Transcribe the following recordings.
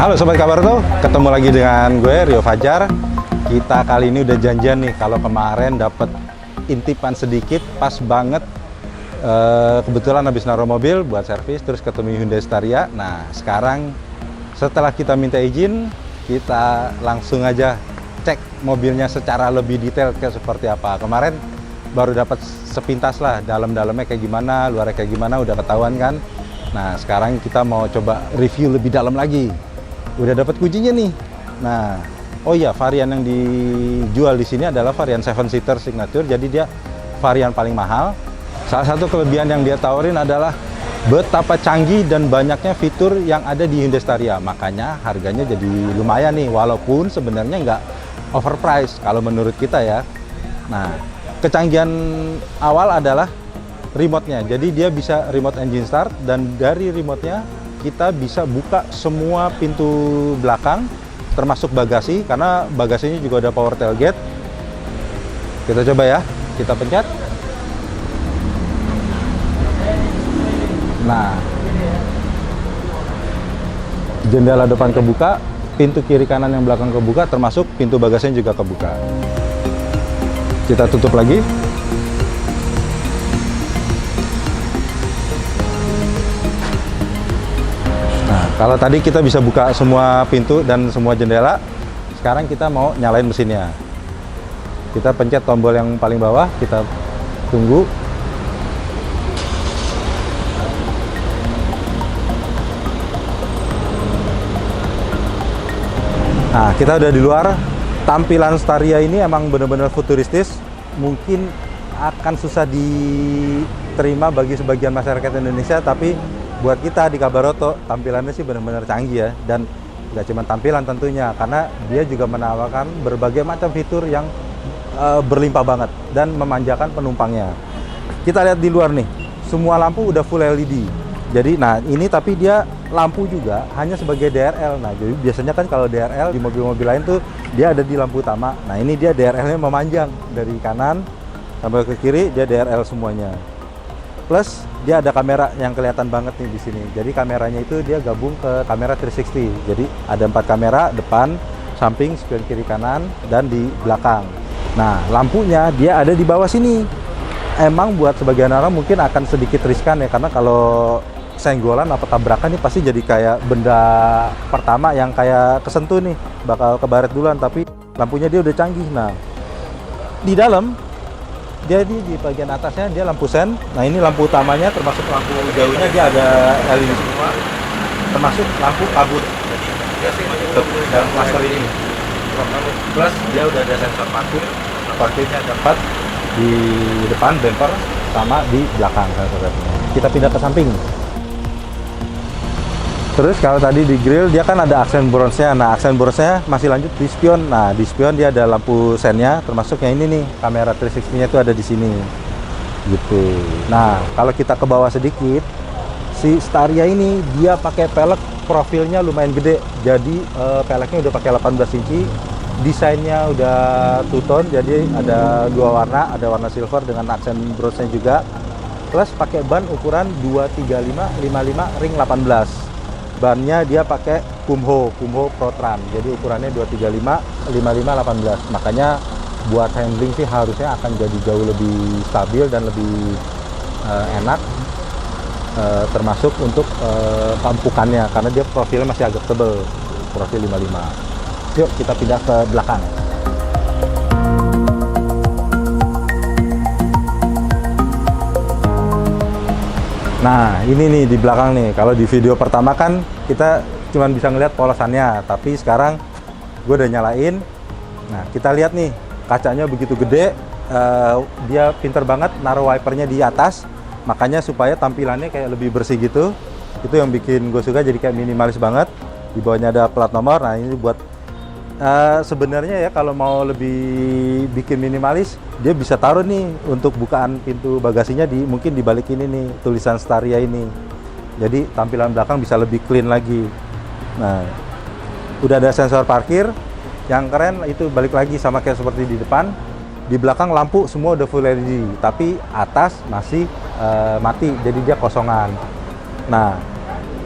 Halo Sobat Kabar tuh, ketemu lagi dengan gue Rio Fajar. Kita kali ini udah janjian nih, kalau kemarin dapat intipan sedikit, pas banget. Kebetulan habis naruh mobil buat servis, terus ketemu Hyundai Staria. Nah sekarang setelah kita minta izin, kita langsung aja cek mobilnya secara lebih detail kayak seperti apa. Kemarin baru dapat sepintas lah, dalam-dalamnya kayak gimana, luarnya kayak gimana, udah ketahuan kan. Nah sekarang kita mau coba review lebih dalam lagi. Udah dapat kuncinya nih. Nah, oh iya, varian yang dijual di sini adalah varian 7-seater signature, jadi dia varian paling mahal. Salah satu kelebihan yang dia tawarin adalah betapa canggih dan banyaknya fitur yang ada di Hyundai Staria. Makanya harganya jadi lumayan nih, walaupun sebenarnya nggak overpriced kalau menurut kita ya. Nah, kecanggihan awal adalah remote-nya. Jadi dia bisa remote engine start, dan dari remote-nya kita bisa buka semua pintu belakang, termasuk bagasi, karena bagasinya juga ada power tailgate. Kita coba ya, kita pencet. Nah, jendela depan kebuka, pintu kiri kanan yang belakang kebuka, termasuk pintu bagasinya juga kebuka. Kita tutup lagi. Nah, kalau tadi kita bisa buka semua pintu dan semua jendela, sekarang kita mau nyalain mesinnya. Kita pencet tombol yang paling bawah, kita tunggu. Nah, kita udah di luar. Tampilan Staria ini emang bener-bener futuristis. Mungkin akan susah diterima bagi sebagian masyarakat Indonesia, tapi buat kita di Kabaroto, tampilannya sih benar-benar canggih ya. Dan nggak cuma tampilan tentunya, karena dia juga menawarkan berbagai macam fitur yang berlimpah banget dan memanjakan penumpangnya. Kita lihat di luar nih, semua lampu udah full LED. Jadi, nah ini tapi dia lampu juga hanya sebagai DRL. Nah, jadi biasanya kan kalau DRL di mobil-mobil lain tuh dia ada di lampu utama. Nah, ini dia DRL-nya memanjang dari kanan sampai ke kiri, dia DRL semuanya. Plus dia ada kamera yang kelihatan banget nih di sini. Jadi kameranya itu dia gabung ke kamera 360. Jadi ada 4 kamera, depan, samping, spion kiri kanan, dan di belakang. Nah, lampunya dia ada di bawah sini. Emang buat sebagian orang mungkin akan sedikit riskan ya, karena kalau senggolan atau tabrakan nih pasti jadi kayak benda pertama yang kayak kesentuh nih, bakal kebaret duluan. Tapi lampunya dia udah canggih. Nah, di dalam jadi di bagian atasnya dia lampu sen. Nah, ini lampu utamanya, termasuk lampu jauhnya dia ada LED semua, termasuk lampu kabut dalam cluster ini. Plus dia udah ada sensor parkirnya ada 4 di depan, bumper, sama di belakang. Kita pindah ke samping. Terus kalau tadi di grill dia kan ada aksen bronze-nya. Nah, aksen bronze-nya masih lanjut di spion. Nah, di spion dia ada lampu sennya, termasuk yang ini nih, kamera 360-nya itu ada di sini. Gitu. Nah, kalau kita ke bawah sedikit, si Staria ini dia pakai pelek profilnya lumayan gede. Jadi peleknya udah pakai 18 inci. Desainnya udah two-tone, jadi ada 2 warna, ada warna silver dengan aksen bronze-nya juga. Plus pakai ban ukuran 235/55 ring 18. Bannya dia pakai Kumho Protran, jadi ukurannya 235/55/18. Makanya buat handling sih harusnya akan jadi jauh lebih stabil dan lebih enak, termasuk untuk pampukannya, karena dia profilnya masih agak tebel, profil 55. Yuk kita pindah ke belakang. Nah, ini nih di belakang nih. Kalau di video pertama kan kita cuma bisa ngeliat polosannya, tapi sekarang gue udah nyalain. Nah, kita lihat nih, kacanya begitu gede. Dia pinter banget naruh wipernya di atas, makanya supaya tampilannya kayak lebih bersih gitu. Itu yang bikin gue suka, jadi kayak minimalis banget. Di bawahnya ada plat nomor. Nah, ini buat sebenarnya ya, kalau mau lebih bikin minimalis, dia bisa taruh nih untuk bukaan pintu bagasinya mungkin di balik ini nih, tulisan Staria ini. Jadi tampilan belakang bisa lebih clean lagi. Nah, udah ada sensor parkir. Yang keren itu balik lagi sama kayak seperti di depan. Di belakang lampu semua udah full LED, tapi atas masih mati, jadi dia kosongan. Nah,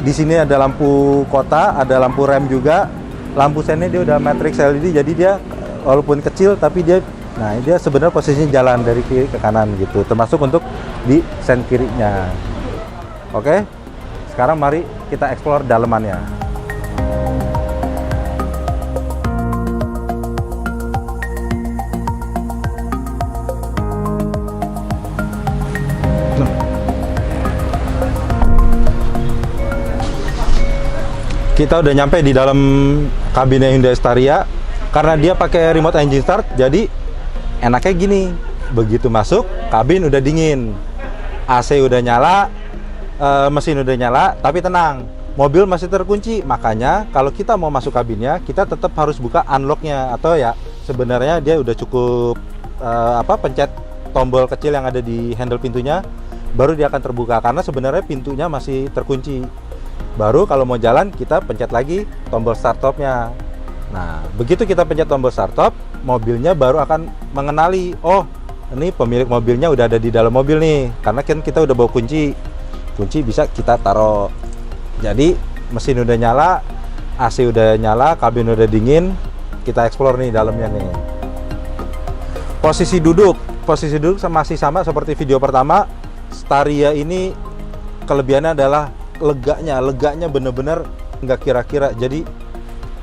Di sini ada lampu kota, ada lampu rem juga. Lampu sennya dia udah matrix LED, jadi dia walaupun kecil tapi dia, nah dia sebenarnya posisinya jalan dari kiri ke kanan gitu, termasuk untuk di sen kirinya. Oke, sekarang mari kita explore dalemannya. Kita udah nyampe di dalam kabinnya Hyundai Staria. Karena dia pakai remote engine start, jadi enaknya gini, begitu masuk kabin udah dingin, AC udah nyala, mesin udah nyala, tapi tenang, mobil masih terkunci. Makanya kalau kita mau masuk kabinnya, kita tetap harus buka unlocknya, atau ya sebenarnya dia udah cukup pencet tombol kecil yang ada di handle pintunya, baru dia akan terbuka, karena sebenarnya pintunya masih terkunci. Baru kalau mau jalan kita pencet lagi tombol start stopnya. Nah, begitu kita pencet tombol start stop, mobilnya baru akan mengenali, oh ini pemilik mobilnya udah ada di dalam mobil nih, karena kan kita udah bawa kunci bisa kita taruh. Jadi mesin udah nyala, AC udah nyala, kabin udah dingin. Kita explore nih dalamnya nih. Posisi duduk masih sama seperti video pertama. Staria ini kelebihannya adalah leganya bener-bener nggak kira-kira. Jadi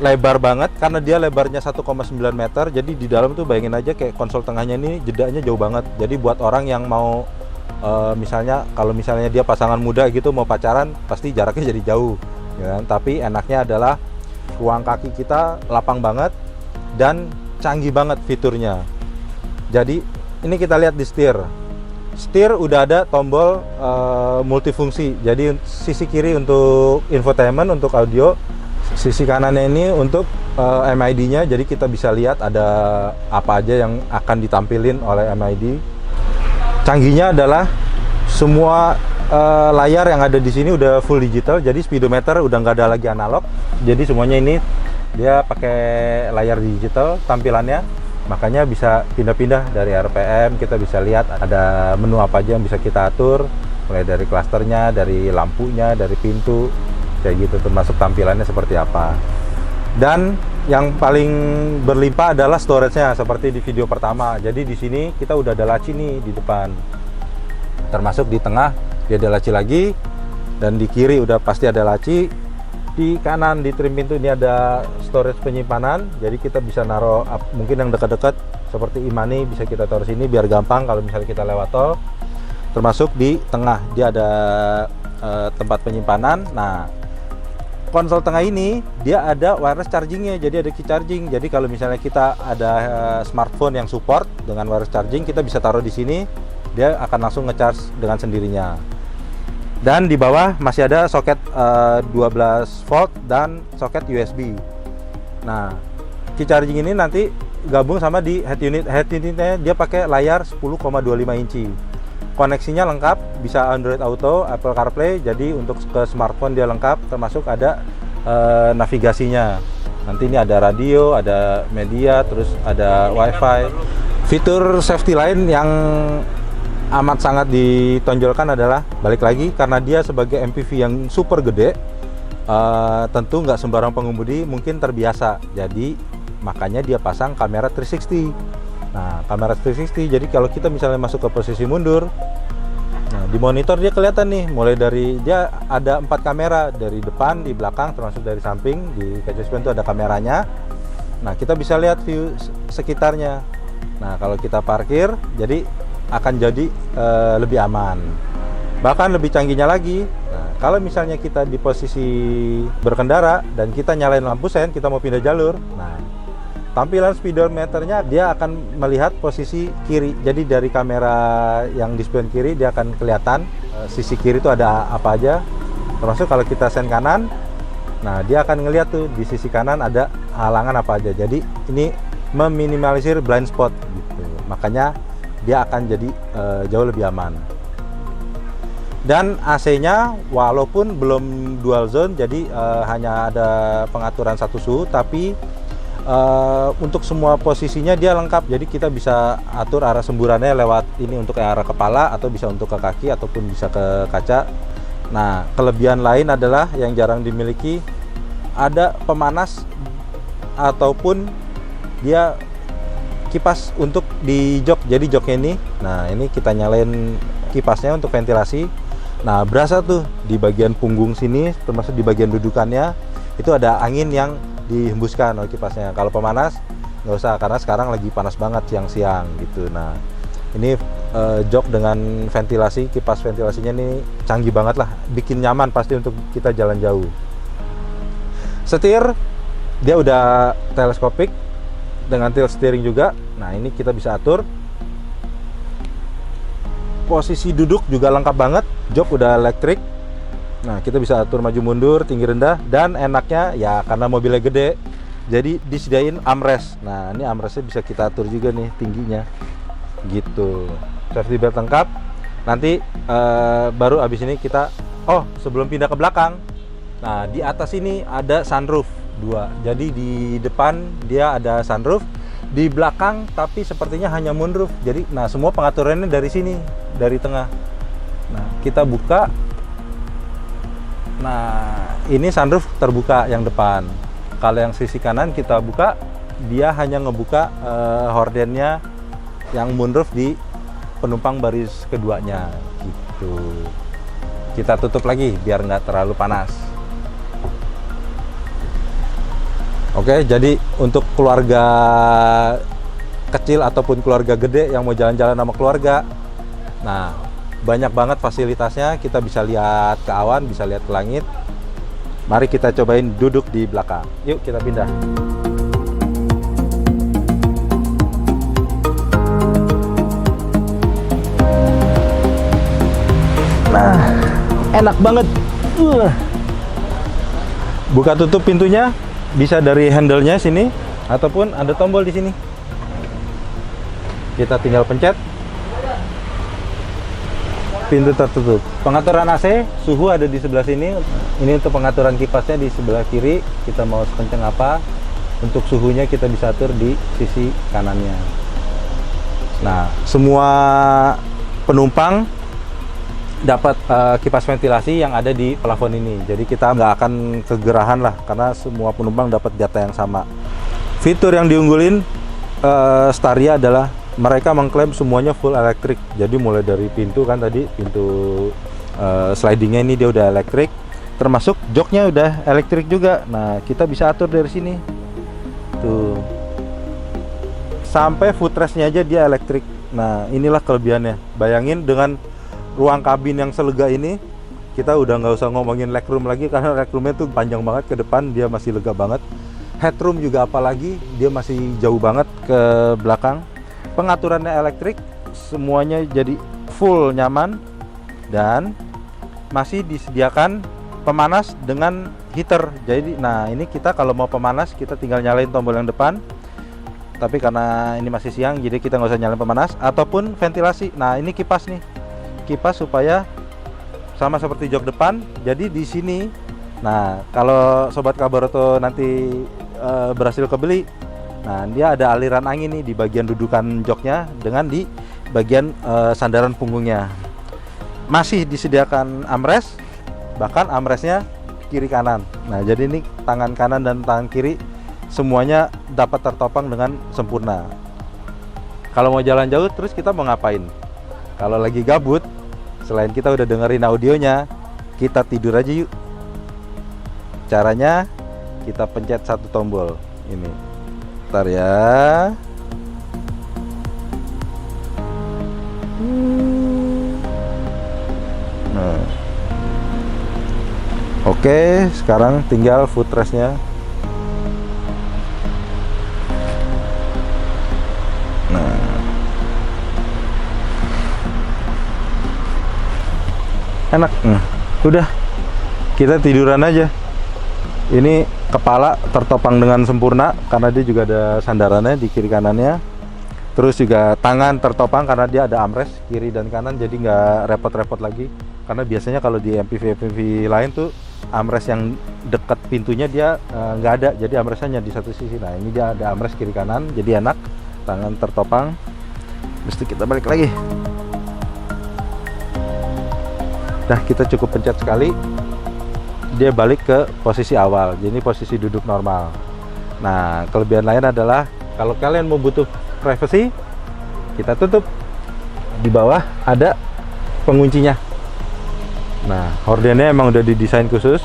lebar banget, karena dia lebarnya 1,9 meter. Jadi di dalam tuh bayangin aja kayak konsol tengahnya ini jedanya jauh banget. Jadi buat orang yang mau misalnya kalau misalnya dia pasangan muda gitu mau pacaran, pasti jaraknya jadi jauh ya kan? Tapi enaknya adalah ruang kaki kita lapang banget dan canggih banget fiturnya. Jadi ini kita lihat di setir udah ada tombol multifungsi. Jadi sisi kiri untuk infotainment, untuk audio, sisi kanannya ini untuk MID-nya. Jadi kita bisa lihat ada apa aja yang akan ditampilin oleh MID. Canggihnya adalah semua layar yang ada di sini udah full digital. Jadi speedometer udah nggak ada lagi analog. Jadi semuanya ini dia pakai layar digital tampilannya. Makanya bisa pindah-pindah dari RPM, kita bisa lihat ada menu apa aja yang bisa kita atur, mulai dari klasternya, dari lampunya, dari pintu, kayak gitu, termasuk tampilannya seperti apa. Dan yang paling berlimpah adalah storage-nya seperti di video pertama. Jadi di sini kita udah ada laci nih di depan, termasuk di tengah dia ada laci lagi, dan di kiri udah pasti ada laci. Di kanan di trim pintu ini ada storage penyimpanan, jadi kita bisa naruh mungkin yang dekat-dekat seperti e-money bisa kita taruh sini biar gampang kalau misalnya kita lewat tol. Termasuk di tengah dia ada tempat penyimpanan. Nah, konsol tengah ini dia ada wireless chargingnya, jadi ada key charging. Jadi kalau misalnya kita ada smartphone yang support dengan wireless charging, kita bisa taruh di sini, dia akan langsung ngecharge dengan sendirinya. Dan di bawah masih ada soket 12 volt dan soket USB. Nah, key charging ini nanti gabung sama di head unit. Head unitnya dia pakai layar 10,25 inci. Koneksinya lengkap, bisa Android Auto, Apple CarPlay. Jadi untuk ke smartphone dia lengkap, termasuk ada navigasinya. Nanti ini ada radio, ada media, terus ada WiFi. Fitur safety lain yang amat sangat ditonjolkan adalah, balik lagi, karena dia sebagai MPV yang super gede, tentu nggak sembarang pengemudi mungkin terbiasa. Jadi makanya dia pasang kamera 360. Nah, kamera 360, jadi kalau kita misalnya masuk ke posisi mundur, nah di monitor dia kelihatan nih, mulai dari dia ada 4 kamera, dari depan, di belakang, termasuk dari samping. Di kaca spion itu ada kameranya. Nah, kita bisa lihat view sekitarnya. Nah, kalau kita parkir, jadi akan jadi lebih aman, bahkan lebih canggihnya lagi. Nah, kalau misalnya kita di posisi berkendara dan kita nyalain lampu sen, kita mau pindah jalur, nah tampilan speedometernya dia akan melihat posisi kiri. Jadi dari kamera yang di spion kiri dia akan kelihatan sisi kiri itu ada apa aja, termasuk kalau kita sen kanan, nah dia akan ngelihat tuh di sisi kanan ada halangan apa aja. Jadi ini meminimalisir blind spot gitu, makanya dia akan jadi jauh lebih aman. Dan AC-nya walaupun belum dual zone, jadi hanya ada pengaturan satu suhu, tapi untuk semua posisinya dia lengkap. Jadi kita bisa atur arah semburannya lewat ini untuk arah kepala, atau bisa untuk ke kaki, ataupun bisa ke kaca. Nah, kelebihan lain adalah yang jarang dimiliki, ada pemanas ataupun dia kipas untuk di jok. Jadi joknya ini, nah ini kita nyalain kipasnya untuk ventilasi. Nah, berasa tuh di bagian punggung sini, termasuk di bagian dudukannya, itu ada angin yang dihembuskan oleh kipasnya. Kalau pemanas nggak usah, karena sekarang lagi panas banget siang-siang gitu. Nah, ini jok dengan ventilasi, kipas ventilasinya ini canggih banget lah, bikin nyaman pasti untuk kita jalan jauh. Setir dia udah teleskopik dengan tilt steering juga. Nah, ini kita bisa atur. Posisi duduk juga lengkap banget, jok udah elektrik. Nah, kita bisa atur maju mundur, tinggi rendah, dan enaknya ya karena mobilnya gede, jadi disediain armrest. Nah, ini armrestnya bisa kita atur juga nih tingginya gitu. Safety belt lengkap. Nanti baru abis ini kita, sebelum pindah ke belakang, nah di atas ini ada sunroof 2. Jadi di depan dia ada sunroof, di belakang tapi sepertinya hanya moonroof. Jadi nah semua pengaturannya dari sini, dari tengah. Nah, kita buka. Nah, ini sunroof terbuka yang depan. Kalau yang sisi kanan kita buka, dia hanya ngebuka hordennya yang moonroof di penumpang baris keduanya gitu. Kita tutup lagi biar nggak terlalu panas. Oke, jadi untuk keluarga kecil ataupun keluarga gede yang mau jalan-jalan sama keluarga, nah banyak banget fasilitasnya. Kita bisa lihat ke awan, bisa lihat ke langit. Mari kita cobain duduk di belakang. Yuk kita pindah. Nah, enak banget. Buka tutup pintunya bisa dari handle-nya sini, ataupun ada tombol di sini. Kita tinggal pencet, pintu tertutup. Pengaturan AC, suhu ada di sebelah sini. Ini untuk pengaturan kipasnya di sebelah kiri. Kita mau sekencang apa, untuk suhunya kita bisa atur di sisi kanannya. Nah, semua penumpang dapat kipas ventilasi yang ada di plafon ini. Jadi kita nggak akan kegerahan lah, karena semua penumpang dapat data yang sama. Fitur yang diunggulin Staria adalah mereka mengklaim semuanya full elektrik. Jadi mulai dari pintu kan tadi, pintu slidingnya ini dia udah elektrik, termasuk joknya udah elektrik juga. Nah, kita bisa atur dari sini tuh, sampai footrestnya aja dia elektrik. Nah, inilah kelebihannya. Bayangin dengan ruang kabin yang selega ini, kita udah nggak usah ngomongin legroom lagi, karena legroomnya tuh panjang banget ke depan, dia masih lega banget. Headroom juga apalagi, dia masih jauh banget ke belakang. Pengaturannya elektrik, semuanya jadi full nyaman, dan masih disediakan pemanas dengan heater. Jadi nah ini kita kalau mau pemanas, kita tinggal nyalain tombol yang depan. Tapi karena ini masih siang, jadi kita nggak usah nyalain pemanas. Ataupun ventilasi. Nah, ini kipas nih, kipas supaya sama seperti jok depan. Jadi di sini, nah kalau sobat Kabaroto nanti berhasil kebeli, nah dia ada aliran angin nih di bagian dudukan joknya dengan di bagian sandaran punggungnya. Masih disediakan armrest, bahkan armrestnya kiri kanan. Nah, jadi ini tangan kanan dan tangan kiri semuanya dapat tertopang dengan sempurna. Kalau mau jalan jauh terus kita mau ngapain? Kalau lagi gabut, selain kita udah dengerin audionya, kita tidur aja yuk. Caranya kita pencet satu tombol ini. Ntar ya. Nah. Oke, sekarang tinggal footrestnya. Nah. Enak. Udah. Kita tiduran aja. Ini kepala tertopang dengan sempurna karena dia juga ada sandarannya di kiri kanannya. Terus juga tangan tertopang karena dia ada armrest kiri dan kanan, jadi nggak repot-repot lagi. Karena biasanya kalau di MPV lain tuh armrest yang dekat pintunya dia nggak ada, jadi armrestnya hanya di satu sisi. Nah, ini dia ada armrest kiri kanan, jadi enak. Tangan tertopang. Terus kita balik lagi. Nah, kita cukup pencet sekali, dia balik ke posisi awal. Jadi ini posisi duduk normal. Nah, kelebihan lain adalah kalau kalian mau butuh privacy, kita tutup. Di bawah ada penguncinya. Nah, hordennya emang udah didesain khusus.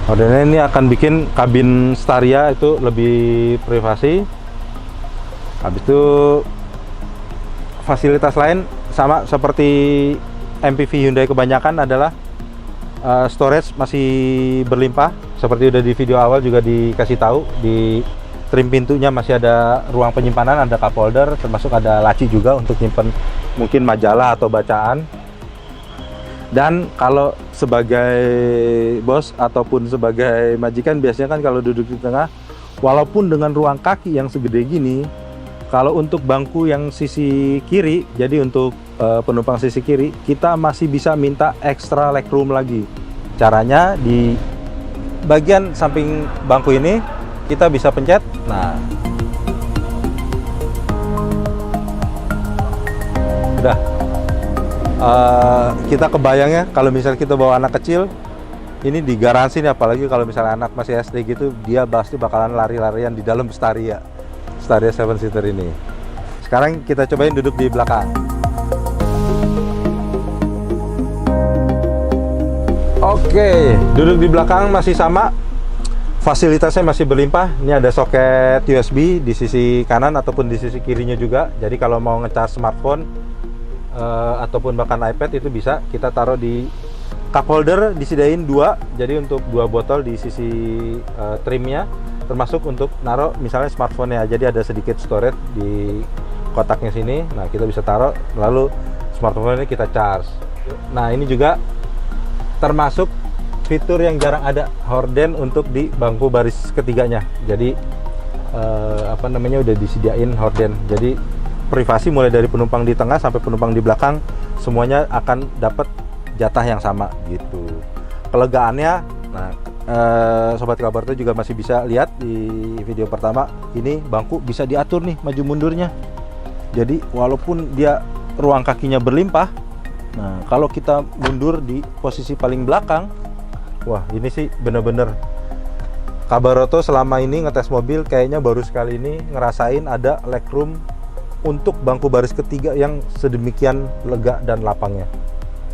Hordennya ini akan bikin kabin Staria itu lebih privasi. Habis itu fasilitas lain sama seperti MPV Hyundai kebanyakan adalah storage masih berlimpah. Seperti udah di video awal juga dikasih tahu, di trim pintunya masih ada ruang penyimpanan, ada cup holder, termasuk ada laci juga untuk nyimpen mungkin majalah atau bacaan. Dan kalau sebagai bos ataupun sebagai majikan, biasanya kan kalau duduk di tengah, walaupun dengan ruang kaki yang segede gini, kalau untuk bangku yang sisi kiri, jadi untuk penumpang sisi kiri, kita masih bisa minta extra legroom lagi. Caranya di bagian samping bangku ini kita bisa pencet. Nah, udah. Kita kebayangnya kalau misalnya kita bawa anak kecil, ini digaransi nih, apalagi kalau misalnya anak masih SD gitu, dia pasti bakalan lari-larian di dalam Staria 7-seater ini. Sekarang kita cobain duduk di belakang. Oke, duduk di belakang masih sama. Fasilitasnya masih berlimpah. Ini ada soket USB di sisi kanan ataupun di sisi kirinya juga. Jadi kalau mau ngecas smartphone ataupun bahkan iPad itu bisa. Kita taruh di cup holder, disediain 2. Jadi untuk 2 botol di sisi trimnya, termasuk untuk naruh misalnya smartphone-nya. Jadi ada sedikit storage di kotaknya sini. Nah, kita bisa taruh, lalu smartphone-nya kita charge. Nah, ini juga termasuk fitur yang jarang ada, horden untuk di bangku baris ketiganya. Jadi udah disediain horden. Jadi privasi mulai dari penumpang di tengah sampai penumpang di belakang semuanya akan dapat jatah yang sama gitu. Kelegaannya, nah sobat Kabarto juga masih bisa lihat di video pertama, ini bangku bisa diatur nih maju mundurnya. Jadi walaupun dia ruang kakinya berlimpah, nah kalau kita mundur di posisi paling belakang, wah ini sih bener-bener Kabaroto selama ini ngetes mobil kayaknya baru sekali ini ngerasain ada legroom untuk bangku baris ketiga yang sedemikian lega dan lapangnya.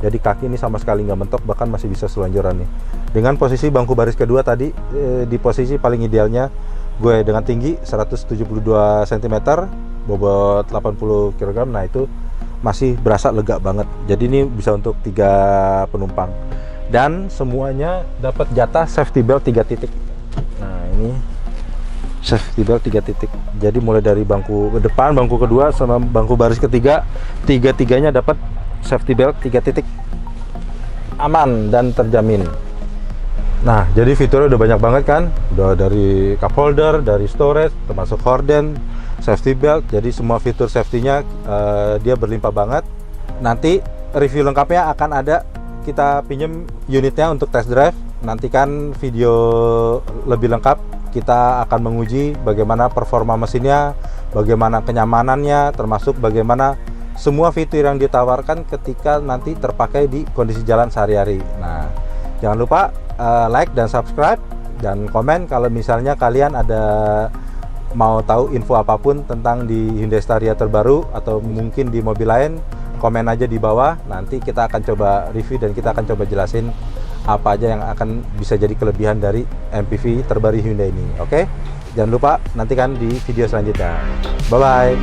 Jadi kaki ini sama sekali nggak mentok, bahkan masih bisa selonjoran nih. Dengan posisi bangku baris kedua tadi di posisi paling idealnya gue dengan tinggi 172 cm, bobot 80 kg, nah itu masih berasa lega banget. Jadi ini bisa untuk 3 penumpang. Dan semuanya dapat jatah safety belt 3 titik. Nah, ini safety belt 3 titik. Jadi mulai dari bangku depan, bangku kedua sama bangku baris ketiga, tiga-tiganya dapat safety belt 3 titik. Aman dan terjamin. Nah, jadi fiturnya udah banyak banget kan? Udah dari cup holder, dari storage, termasuk horden, safety belt. Jadi semua fitur safety-nya dia berlimpah banget. Nanti review lengkapnya akan ada, kita pinjem unitnya untuk test drive. Nantikan video lebih lengkap. Kita akan menguji bagaimana performa mesinnya, bagaimana kenyamanannya, termasuk bagaimana semua fitur yang ditawarkan ketika nanti terpakai di kondisi jalan sehari-hari. Nah, jangan lupa like dan subscribe dan komen kalau misalnya kalian ada mau tahu info apapun tentang di Hyundai Staria terbaru atau mungkin di mobil lain. Komen aja di bawah, nanti kita akan coba review dan kita akan coba jelasin apa aja yang akan bisa jadi kelebihan dari MPV terbaru Hyundai ini. Oke? Jangan lupa nantikan di video selanjutnya. Bye bye.